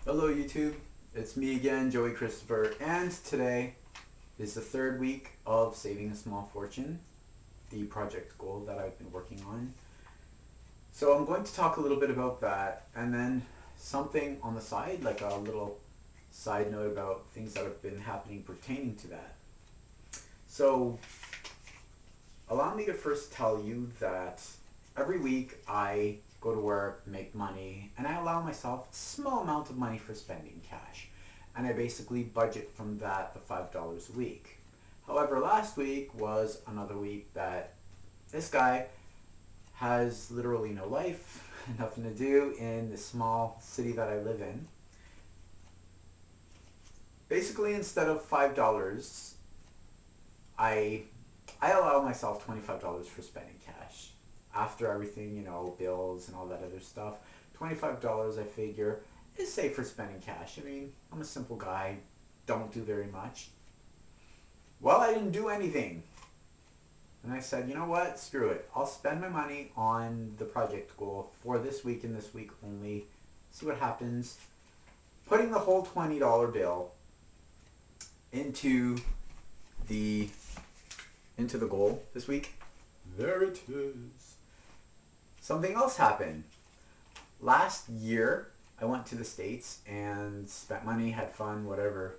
Hello YouTube, it's me again, Joey Christopher, and today is the third week of Saving a Small Fortune, the project goal that I've been working on. So I'm going to talk a little bit about that and then something on the side, like a little side note about things that have been happening pertaining to that. So allow me to first tell you that every week I go to work, make money, and I allow myself a small amount of money for spending cash. And I basically budget from that the $5 a week. However, last week was another week that this guy has literally no life, nothing to do in the small city that I live in. Basically, instead of $5, I I allow myself $25 for spending cash. After everything, bills and all that other stuff, $25 I figure is safe for spending cash. I mean, I'm a simple guy, don't do very much. Well, I didn't do anything. And I said, you know what? Screw it. I'll spend my money on the project goal for this week and this week only. See what happens. Putting the whole $20 bill into the into the goal this week. There it is. Something else happened. Last year, I went to the States and spent money, had fun, whatever.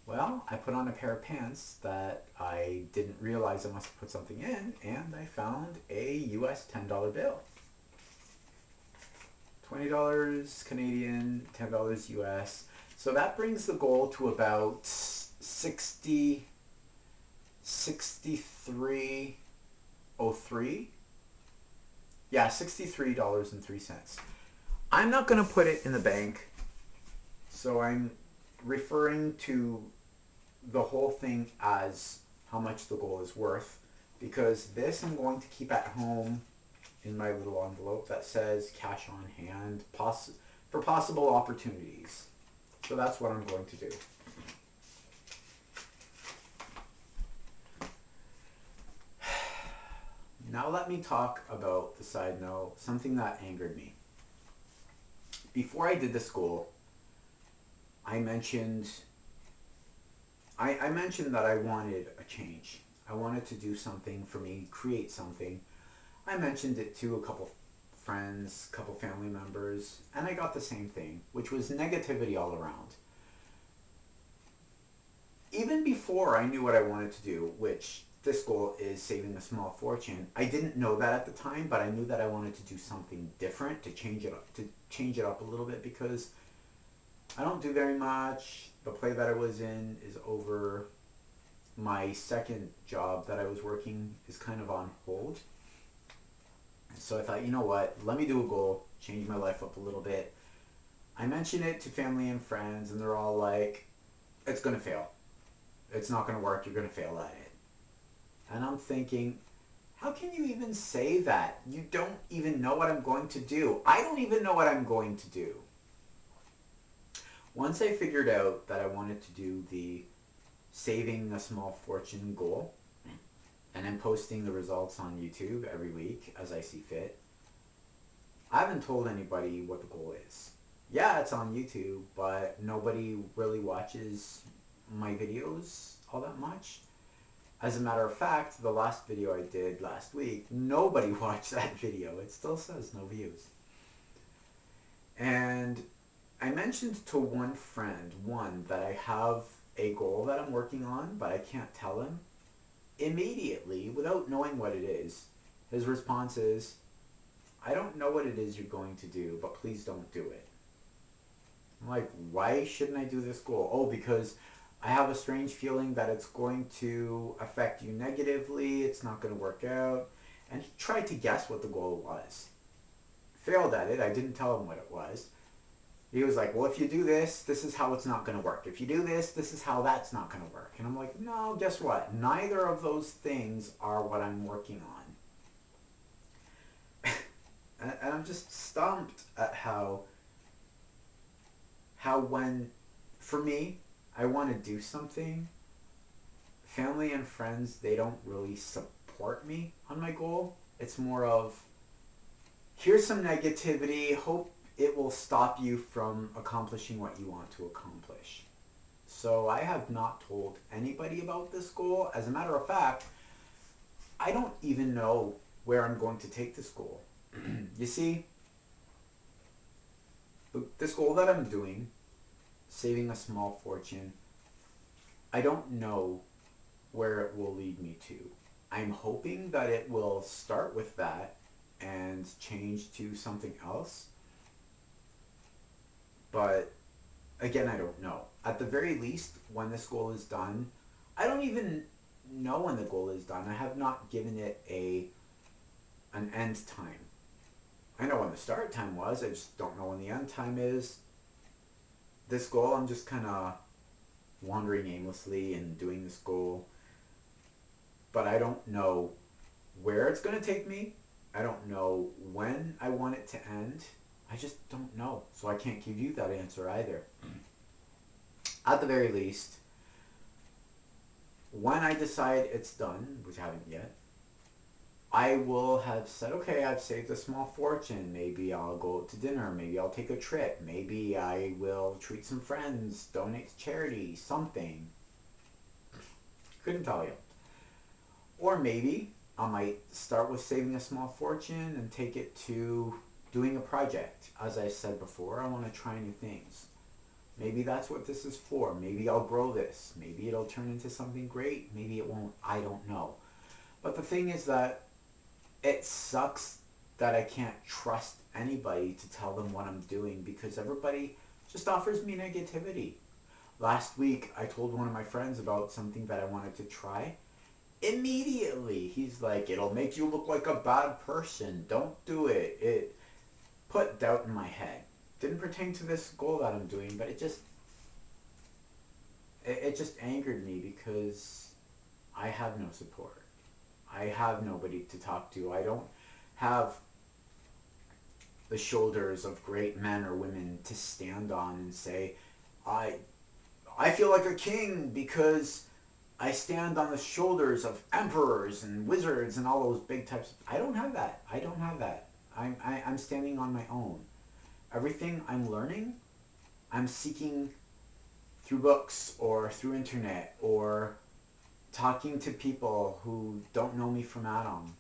Well, I put on a pair of pants that I didn't realize I must have put something in, and I found a US $10 bill. $20 Canadian, $10 US. So that brings the goal to about 63.03. Yeah, $63.03. I'm not going to put it in the bank, so I'm referring to the whole thing as how much the goal is worth, because this I'm going to keep at home in my little envelope that says cash on hand for possible opportunities. So that's what I'm going to do. Now let me talk about the side note, something that angered me. Before I did this goal, I mentioned that I wanted a change. I wanted to do something for me, create something. I mentioned it to a couple friends, a couple family members, and I got the same thing, which was negativity all around. Even before I knew what I wanted to do, which this goal is saving a small fortune, I didn't know that at the time, but I knew that I wanted to do something different, to change it up a little bit, because I don't do very much. The play that I was in is over. My second job that I was working is kind of on hold. So I thought, you know what, let me do a goal, change my life up a little bit. I mentioned it to family and friends, and they're all like, it's going to fail. It's not going to work. You're going to fail at it. And I'm thinking, how can you even say that? You don't even know what I'm going to do. I don't even know what I'm going to do. Once I figured out that I wanted to do the saving a small fortune goal, and I'm posting the results on YouTube every week as I see fit, I haven't told anybody what the goal is. Yeah, it's on YouTube, but nobody really watches my videos all that much. As a matter of fact, the last video I did last week, nobody watched that video. It still says no views. And I mentioned to one friend, that I have a goal that I'm working on, but I can't tell him. Immediately, without knowing what it is, his response is, I don't know what it is you're going to do, but please don't do it. I'm like, why shouldn't I do this goal? Oh, because I have a strange feeling that it's going to affect you negatively, it's not going to work out. And he tried to guess what the goal was. Failed at it, I didn't tell him what it was. He was like, well, if you do this, this is how it's not going to work. If you do this, this is how that's not going to work. And I'm like, no, guess what? Neither of those things are what I'm working on. And I'm just stumped at how when, for me, I want to do something, family and friends, they don't really support me on my goal. It's more of, here's some negativity, hope it will stop you from accomplishing what you want to accomplish. So I have not told anybody about this goal. As a matter of fact, I don't even know where I'm going to take this goal. You see, this goal that I'm doing, saving a small fortune, I don't know where it will lead me to. I'm hoping that it will start with that and change to something else. But again, I don't know. At the very least, when this goal is done, I don't even know when the goal is done. I have not given it an end time. I know when the start time was, I just don't know when the end time is. This goal, I'm just kind of wandering aimlessly and doing this goal, but I don't know where it's going to take me. I don't know when I want it to end. I just don't know. So I can't give you that answer either. At the very least, when I decide it's done, which I haven't yet, I will have said, okay, I've saved a small fortune. Maybe I'll go out to dinner. Maybe I'll take a trip. Maybe I will treat some friends, donate to charity, something. Couldn't tell you. Or maybe I might start with saving a small fortune and take it to doing a project. As I said before, I want to try new things. Maybe that's what this is for. Maybe I'll grow this. Maybe it'll turn into something great. Maybe it won't. I don't know. But the thing is that it sucks that I can't trust anybody to tell them what I'm doing because everybody just offers me negativity. Last week, I told one of my friends about something that I wanted to try. Immediately, he's like, it'll make you look like a bad person. Don't do it. It put doubt in my head. Didn't pertain to this goal that I'm doing, but it just angered me because I have no support. I have nobody to talk to. I don't have the shoulders of great men or women to stand on and say, I I feel like a king because I stand on the shoulders of emperors and wizards and all those big types of, I don't have that. I don't have that. I'm standing on my own. Everything I'm learning, I'm seeking through books or through internet or talking to people who don't know me from Adam.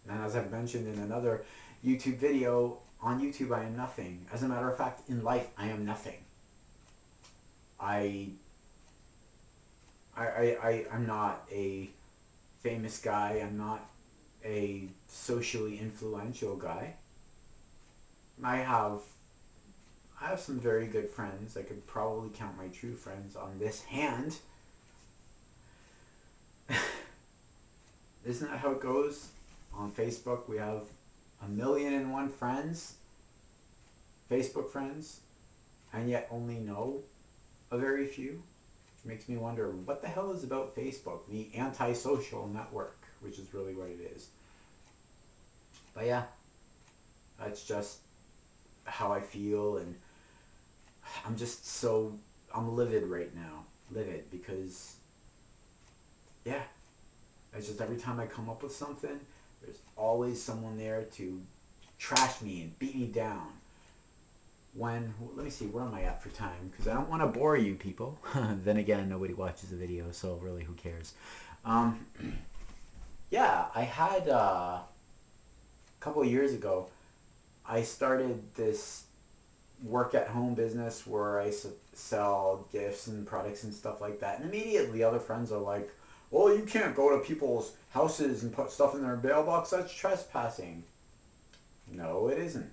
And as I've mentioned in another YouTube video, on YouTube I am nothing. As a matter of fact, in life I am nothing. I'm not a famous guy. I'm not a socially influential guy. I have I have some very good friends. I could probably count my true friends on this hand. Isn't that how it goes? On Facebook, we have 1,000,001 friends, Facebook friends, and yet only know a very few. It makes me wonder what the hell is about Facebook, the antisocial network, which is really what it is. But yeah, that's just how I feel, and I'm livid right now. Livid because, yeah, it's just every time I come up with something, there's always someone there to trash me and beat me down. Let me see, where am I at for time? Because I don't want to bore you people. Then again, nobody watches the video, so really, who cares? Um, yeah, I had a couple of years ago, I started this work at home business where I sell gifts and products and stuff like that. And immediately other friends are like, well, you can't go to people's houses and put stuff in their mailbox. That's trespassing. No, it isn't.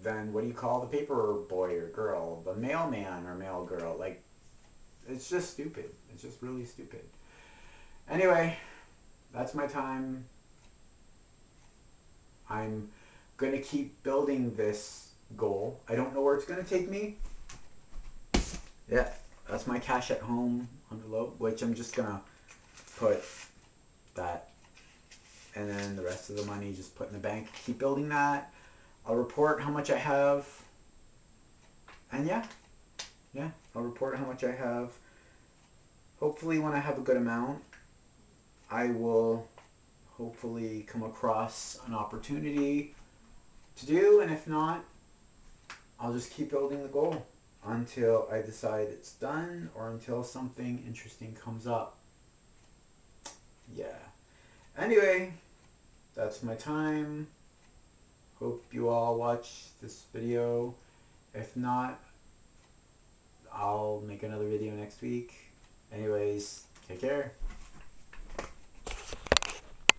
Then what do you call the paper boy or girl? The mailman or mail girl? Like, it's just stupid. It's just really stupid. Anyway, that's my time. I'm going to keep building this goal. I don't know where it's going to take me. Yeah, that's my cash at home envelope, which I'm just going to put that, and then the rest of the money just put in the bank. Keep building that. I'll report how much I have. And yeah, I'll report how much I have. Hopefully when I have a good amount, I will hopefully come across an opportunity to do, and if not, I'll just keep building the goal until I decide it's done or until something interesting comes up. Yeah. Anyway, that's my time. Hope you all watch this video. If not, I'll make another video next week. Anyways, take care.